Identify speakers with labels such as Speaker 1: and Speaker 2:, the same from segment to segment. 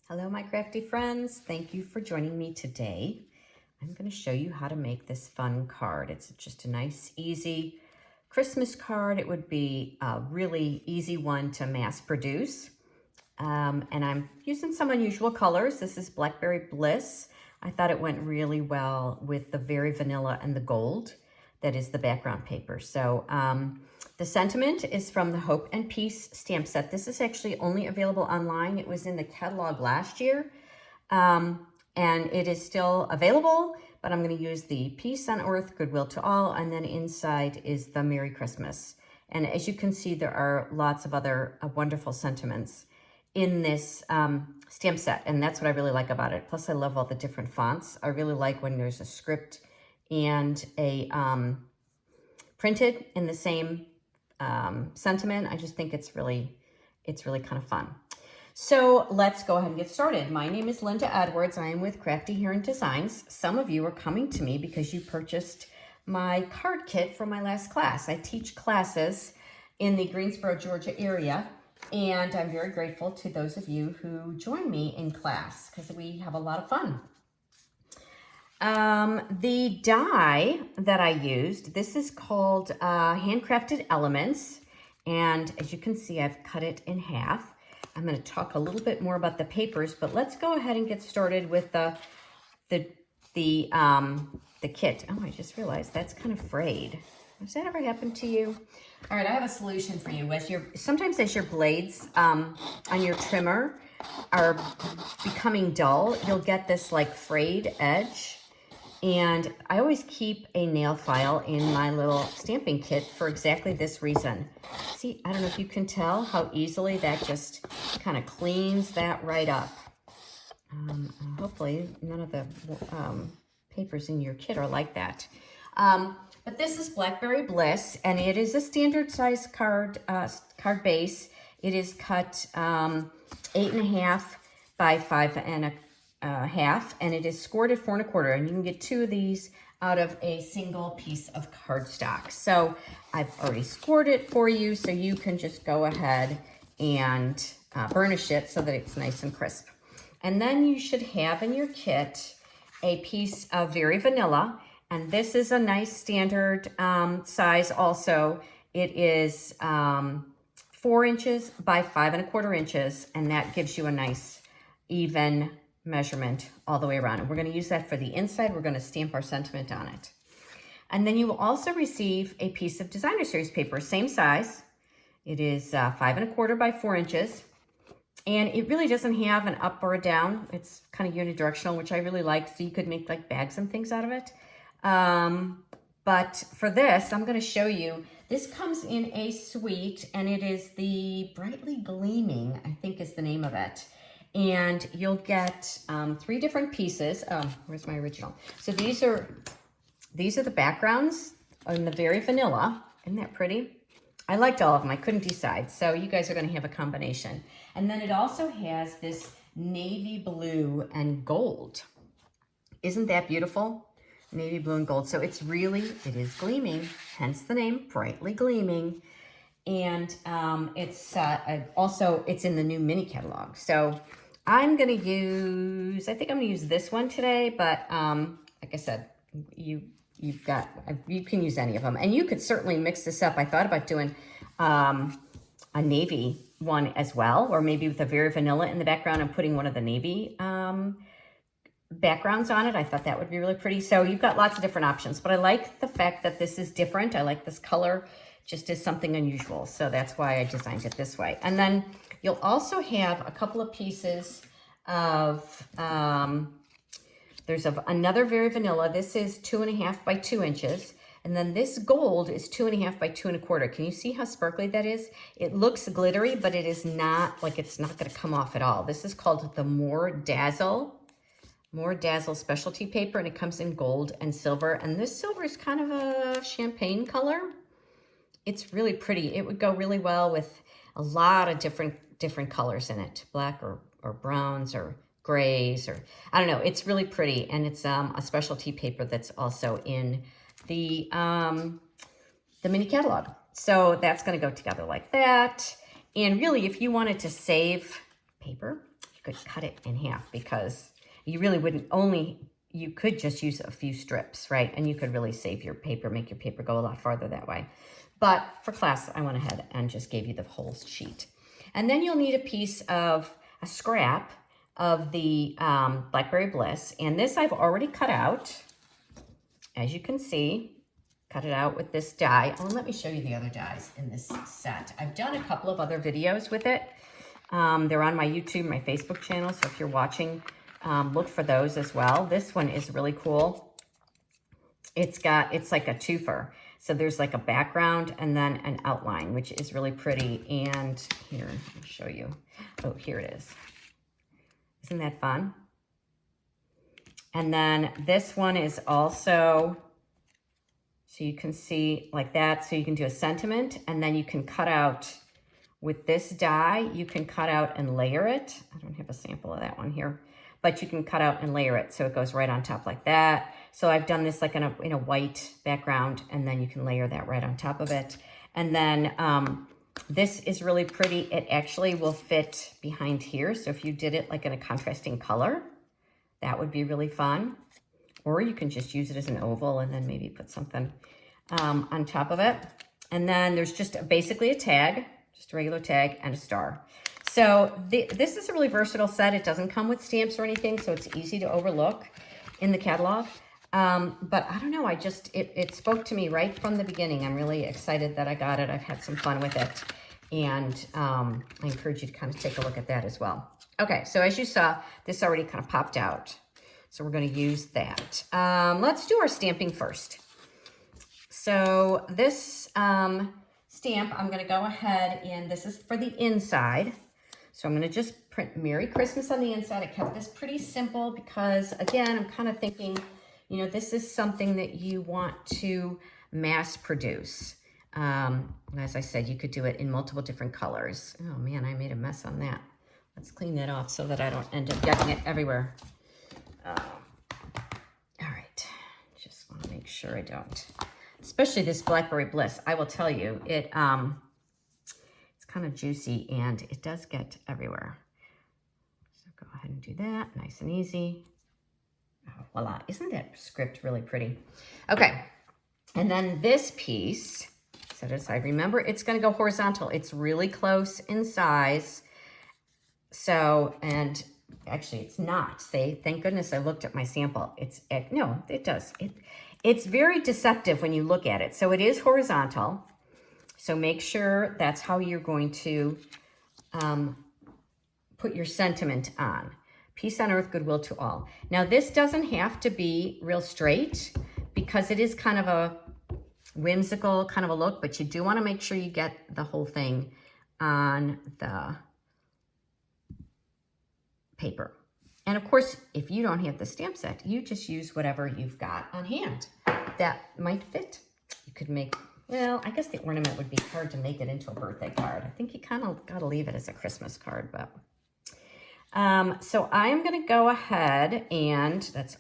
Speaker 1: Hello, my crafty friends. Thank you for joining me today. I'm going to show you how to make this fun card. It's just a nice, easy Christmas card. It would be a really easy one to mass produce. And I'm using some unusual colors. This is Blackberry Bliss. I thought it went really well with the Very Vanilla and the gold that is the background paper. So the sentiment is from the Hope and Peace stamp set. This is actually only available online. It was in the catalog last year, and it is still available, but I'm going to use the Peace on Earth, Goodwill to All, and then inside is the Merry Christmas. And as you can see, there are lots of other wonderful sentiments in this stamp set, and that's what I really like about it. Plus, I love all the different fonts. I really like when there's a script and a printed in the same sentiment. I just think it's really kind of fun. So let's go ahead and get started. My name is Linda Edwards. I am with Crafty Heron Designs. Some of you are coming to me because you purchased my card kit from my last class. I teach classes in the Greensboro, Georgia area, and I'm very grateful to those of you who join me in class because we have a lot of fun. The die that I used, this is called Handcrafted Elements, and as you can see, I've cut it in half. I'm going to talk a little bit more about the papers, but let's go ahead and get started with the kit. Oh, I just realized that's kind of frayed. Has that ever happened to you? All right, I have a solution for you. Sometimes as your blades on your trimmer are becoming dull, you'll get this like frayed edge. And I always keep a nail file in my little stamping kit for exactly this reason. See, I don't know if you can tell how easily that just kind of cleans that right up. Hopefully none of the papers in your kit are like that. But this is Blackberry Bliss, and it is a standard size card base. It is cut 8.5 by 5.5, and it is scored at 4 1/4, and you can get 2 of these out of a single piece of cardstock. So I've already scored it for you, so you can just go ahead and burnish it so that it's nice and crisp. And then you should have in your kit a piece of Very Vanilla, and this is a nice standard size also. It is 4 inches by 5 1/4 inches, and that gives you a nice even measurement all the way around. And we're going to use that for the inside. We're going to stamp our sentiment on it. And then you will also receive a piece of designer series paper, same size. It is 5 1/4 by 4 inches. And it really doesn't have an up or a down. It's kind of unidirectional, which I really like. So you could make like bags and things out of it. But for this, I'm going to show you, this comes in a suite, and it is the Brightly Gleaming, I think is the name of it. And you'll get 3 different pieces. Oh, where's my original? So these are the backgrounds on the Very Vanilla. Isn't that pretty? I liked all of them. I couldn't decide. So you guys are going to have a combination. And then it also has this navy blue and gold. Isn't that beautiful? Navy blue and gold. So it is gleaming, hence the name, Brightly Gleaming. And it's in the new mini catalog. So I'm going to use, I think I'm going to use this one today, but like I said, you can use any of them. And you could certainly mix this up. I thought about doing a navy one as well, or maybe with a Very Vanilla in the background and putting one of the navy backgrounds on it. I thought that would be really pretty. So you've got lots of different options, but I like the fact that this is different. I like this color. Just is something unusual. So that's why I designed it this way. And then you'll also have a couple of pieces of, there's another Very Vanilla. This is 2.5 by 2 inches. And then this gold is 2.5 by 2 1/4. Can you see how sparkly that is? It looks glittery, but it is not, like it's not gonna come off at all. This is called the More Dazzle specialty paper, and it comes in gold and silver. And this silver is kind of a champagne color. It's really pretty. It would go really well with a lot of different colors in it, black or browns or grays, or I don't know. It's really pretty, and it's a specialty paper that's also in the mini catalog. So that's going to go together like that. And really, if you wanted to save paper, you could cut it in half, because you really wouldn't you could just use a few strips, right? And you could really save your paper, make your paper go a lot farther that way. But for class, I went ahead and just gave you the whole sheet. And then you'll need a scrap of the Blackberry Bliss. And this I've already cut out, as you can see. Cut it out with this die. Oh, and let me show you the other dies in this set. I've done a couple of other videos with it. They're on my YouTube, my Facebook channel. So if you're watching, look for those as well. This one is really cool. It's like a twofer. So there's like a background and then an outline, which is really pretty. And here, I'll show you. Oh, here it is. Isn't that fun? And then this one is also, so you can see like that. So you can do a sentiment, and then you can cut out with this die, you can cut out and layer it. I don't have a sample of that one here, but you can cut out and layer it. So it goes right on top like that. So I've done this like in a white background, and then you can layer that right on top of it. And then this is really pretty. It actually will fit behind here. So if you did it like in a contrasting color, that would be really fun. Or you can just use it as an oval and then maybe put something on top of it. And then there's just basically a tag, just a regular tag and a star. So this is a really versatile set. It doesn't come with stamps or anything, so it's easy to overlook in the catalog. But I don't know, it spoke to me right from the beginning. I'm really excited that I got it. I've had some fun with it. And I encourage you to kind of take a look at that as well. Okay, so as you saw, this already kind of popped out. So we're going to use that. Let's do our stamping first. So this stamp, I'm going to go ahead and this is for the inside. So I'm going to just print Merry Christmas on the inside. I kept this pretty simple because, again, I'm kind of thinking, you know, this is something that you want to mass produce. As I said, you could do it in multiple different colors. Oh man, I made a mess on that. Let's clean that off so that I don't end up getting it everywhere. All right, just want to make sure I don't. Especially this Blackberry Bliss, I will tell you, it's kind of juicy and it does get everywhere. So go ahead and do that, nice and easy. Oh, voila, isn't that script really pretty? Okay, and then this piece, set aside. Remember, it's going to go horizontal. It's really close in size. So, and actually it's not. Say, thank goodness I looked at my sample. No, it does. It's very deceptive when you look at it. So it is horizontal. So make sure that's how you're going to put your sentiment on. Peace on earth, goodwill to all. Now this doesn't have to be real straight because it is kind of a whimsical kind of a look, but you do want to make sure you get the whole thing on the paper. And of course, if you don't have the stamp set, you just use whatever you've got on hand that might fit. You could make, well, I guess the ornament would be hard to make it into a birthday card. I think you kind of got to leave it as a Christmas card, but so I'm going to go ahead and let's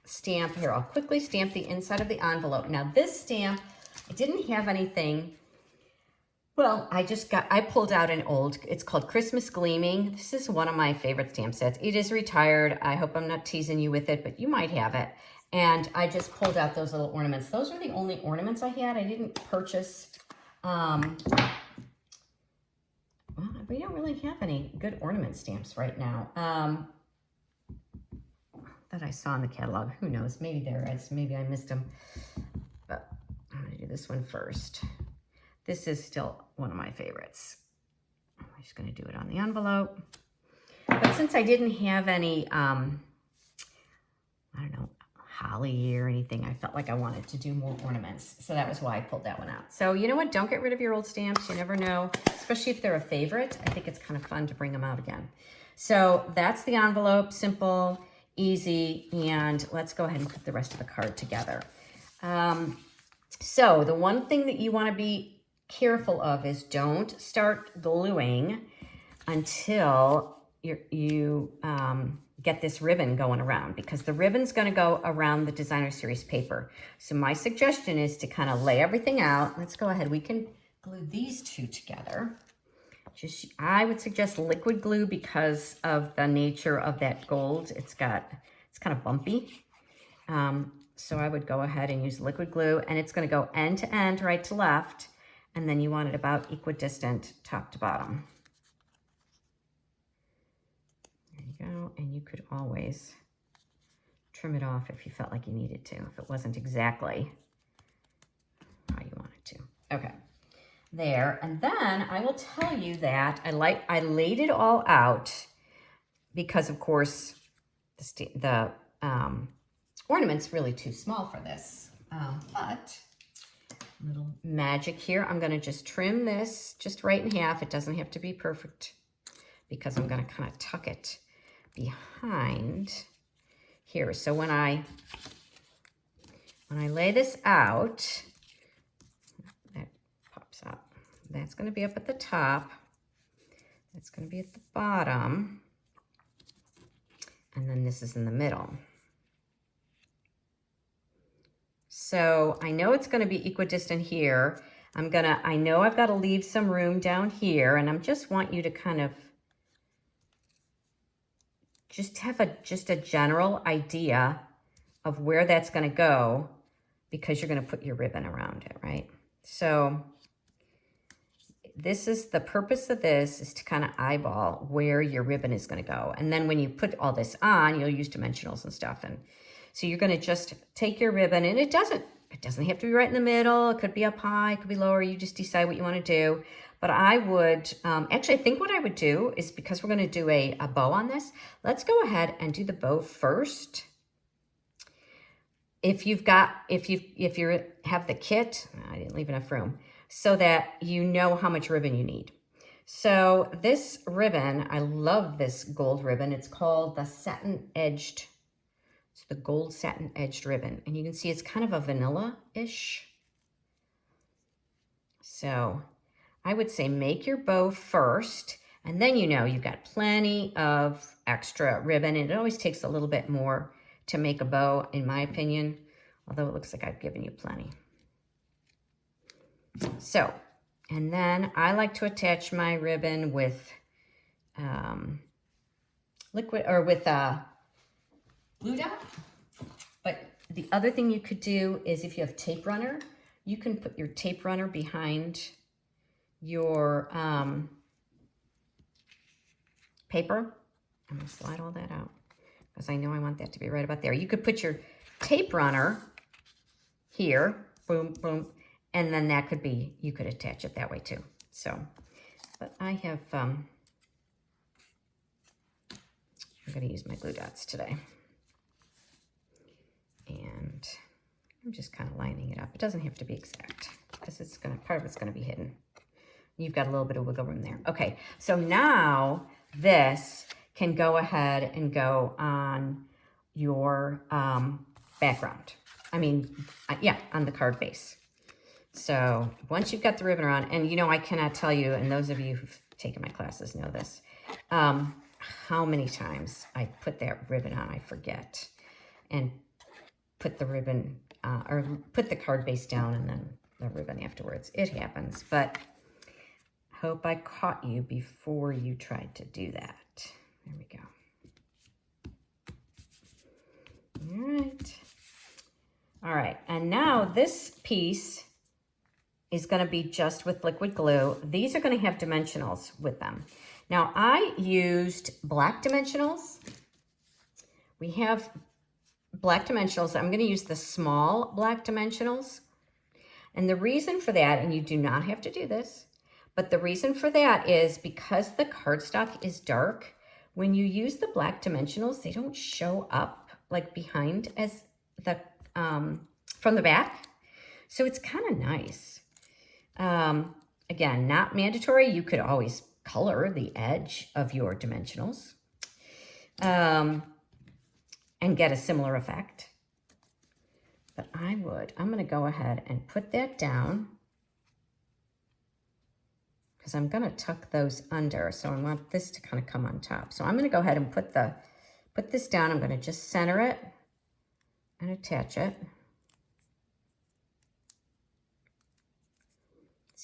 Speaker 1: stamp here. I'll quickly stamp the inside of the envelope. Now this stamp, I didn't have anything. Well, I pulled out an old, it's called Christmas Gleaming. This is one of my favorite stamp sets. It is retired. I hope I'm not teasing you with it, but you might have it. And I just pulled out those little ornaments. Those were the only ornaments I had. I didn't purchase, well, we don't really have any good ornament stamps right now that I saw in the catalog. Who knows? Maybe there is. Maybe I missed them. But I'm going to do this one first. This is still one of my favorites. I'm just going to do it on the envelope. But since I didn't have any, I don't know, holly or anything, I felt like I wanted to do more ornaments. So that was why I pulled that one out. So you know what? Don't get rid of your old stamps. You never know, especially if they're a favorite. I think it's kind of fun to bring them out again. So that's the envelope, simple, easy, and let's go ahead and put the rest of the card together. So the one thing that you want to be careful of is don't start gluing until you get this ribbon going around, because the ribbon's going to go around the Designer Series paper. So my suggestion is to kind of lay everything out. Let's go ahead. We can glue these two together. I would suggest liquid glue because of the nature of that gold. It's kind of bumpy. So I would go ahead and use liquid glue, and it's going to go end to end, right to left, and then you want it about equidistant top to bottom. There you go, and you could always trim it off if you felt like you needed to, if it wasn't exactly how you wanted to. Okay, there, and then I will tell you that I laid it all out because, of course, the ornament's really too small for this, but little magic here. I'm going to just trim this just right in half. It doesn't have to be perfect because I'm going to kind of tuck it behind here. So when I lay this out, that pops up. That's going to be up at the top. That's going to be at the bottom. And then this is in the middle. So I know it's going to be equidistant here. I know I've got to leave some room down here, and I just want you to kind of just have a general idea of where that's going to go, because you're going to put your ribbon around it, right? So this is the purpose of this, is to kind of eyeball where your ribbon is going to go. And then when you put all this on, you'll use dimensionals and stuff. And so you're going to just take your ribbon, and it doesn't have to be right in the middle. It could be up high, it could be lower. You just decide what you want to do. But I would, actually, I think what I would do is, because we're going to do a bow on this, let's go ahead and do the bow first. If you have the kit, I didn't leave enough room, so that you know how much ribbon you need. So this ribbon, I love this gold ribbon. It's called the satin edged. It's the gold satin edged ribbon. And you can see it's kind of a vanilla-ish. So I would say make your bow first, and then you know you've got plenty of extra ribbon. And it always takes a little bit more to make a bow, in my opinion, although it looks like I've given you plenty. So, and then I like to attach my ribbon with liquid, or with glue dot. But the other thing you could do is, if you have tape runner, you can put your tape runner behind your paper. I'm going to slide all that out because I know I want that to be right about there. You could put your tape runner here, boom, boom, and then that could be, you could attach it that way too. So, but I have, I'm going to use my glue dots today. And I'm just kind of lining it up. It doesn't have to be exact because it's going to, part of it's going to be hidden. You've got a little bit of wiggle room there. Okay, so now this can go ahead and go on your background. I mean, yeah, on the card base. So once you've got the ribbon around, and you know, I cannot tell you, and those of you who've taken my classes know this, how many times I put that ribbon on, I forget, and put the ribbon, or put the card base down and then the ribbon afterwards. It happens, but hope I caught you before you tried to do that. There we go. All right. All right, and now this piece is going to be just with liquid glue. These are going to have dimensionals with them. Now, I used black dimensionals. We have black dimensionals. I'm going to use the small black dimensionals. And the reason for that, and you do not have to do this, but the reason for that is because the cardstock is dark, when you use the black dimensionals, they don't show up like behind as the, from the back. So it's kind of nice. Again, not mandatory. You could always color the edge of your dimensionals and get a similar effect. But I'm going to go ahead and put that down because I'm going to tuck those under. So I want this to kind of come on top. So I'm going to go ahead and put this down. I'm going to just center it and attach it.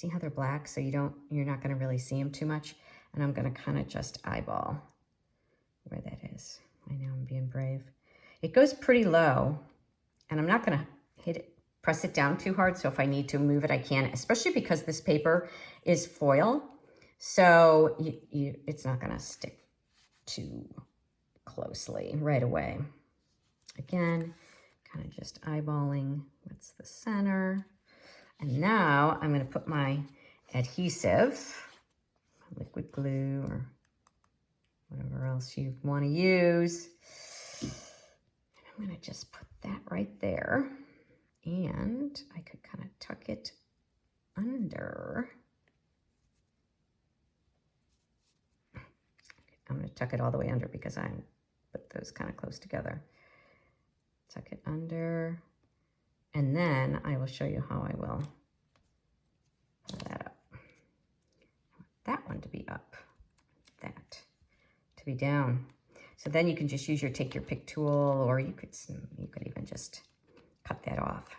Speaker 1: See how they're black? So you're not gonna really see them too much. And I'm gonna kind of just eyeball where that is. I know I'm being brave. It goes pretty low, and I'm not gonna press it down too hard. So if I need to move it, I can, especially because this paper is foil. So it's not gonna stick too closely right away. Again, kind of just eyeballing what's the center. And now I'm going to put my adhesive, liquid glue, or whatever else you want to use. And I'm going to just put that right there. And I could kind of tuck it under. I'm going to tuck it all the way under because I put those kind of close together. Tuck it under, and then I will show you how I will pull that up. That one to be up, that to be down. So then you can just use take your pick tool, or you could even just cut that off.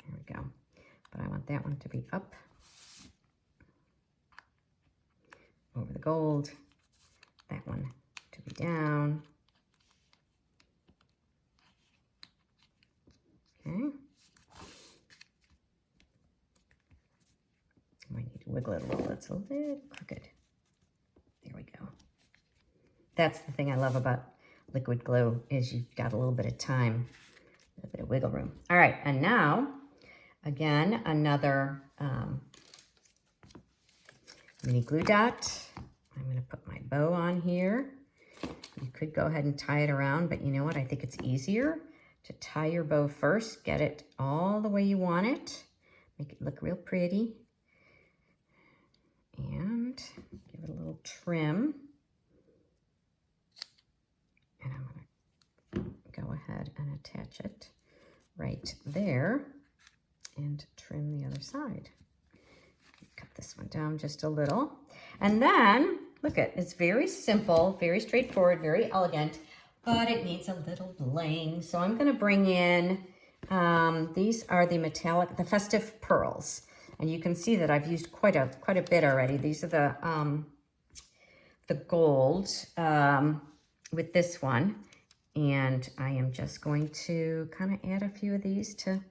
Speaker 1: There we go. But I want that one to be up over the gold, that one to be down. Okay. I might need to wiggle it a little. It's a little crooked. There we go. That's the thing I love about liquid glue, is you've got a little bit of time, a little bit of wiggle room. All right, and now, again, another mini glue dot. I'm going to put my bow on here. You could go ahead and tie it around, but you know what? I think it's easier to tie your bow first. Get it all the way you want it. Make it look real pretty. And give it a little trim. And I'm going to go ahead and attach it right there and trim the other side. Cut this one down just a little. And then, look at, it's very simple, very straightforward, very elegant, but it needs a little bling. So I'm gonna bring in, these are the metallic, the festive pearls. And you can see that I've used quite a bit already. These are the gold with this one. And I am just going to kind of add a few of these to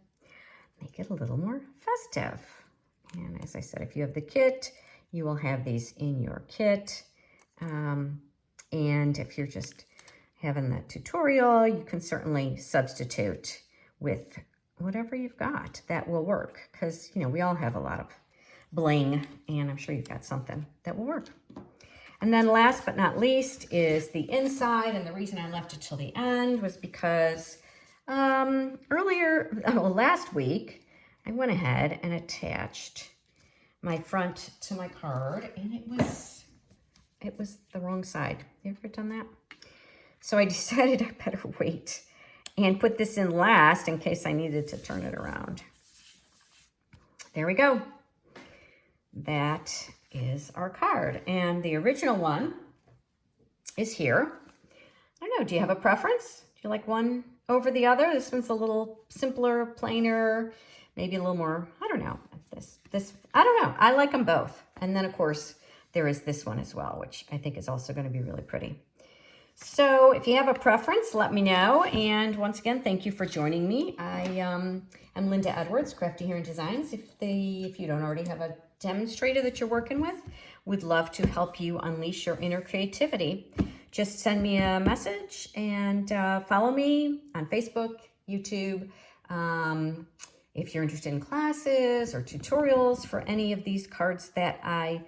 Speaker 1: make it a little more festive. And as I said, if you have the kit, you will have these in your kit. And if you're just having that tutorial, you can certainly substitute with whatever you've got. That will work, because, you know, we all have a lot of bling, and I'm sure you've got something that will work. And then last but not least is the inside. And the reason I left it till the end was because last week, I went ahead and attached my front to my card, and it was the wrong side. You ever done that? So I decided I better wait and put this in last in case I needed to turn it around. There we go. That is our card. And the original one is here. I don't know, do you have a preference? Do you like one over the other? This one's a little simpler, plainer, maybe a little more, I don't know. I don't know. I like them both. And then, of course, there is this one as well, which I think is also going to be really pretty. So if you have a preference, let me know. And once again, thank you for joining me. I am Linda Edwards, Crafty Here in Designs. If you don't already have a demonstrator that you're working with, would love to help you unleash your inner creativity. Just send me a message and follow me on Facebook, YouTube. If you're interested in classes or tutorials for any of these cards that I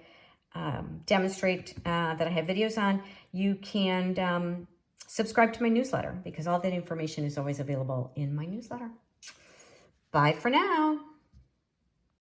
Speaker 1: demonstrate, that I have videos on, you can subscribe to my newsletter, because all that information is always available in my newsletter. Bye for now.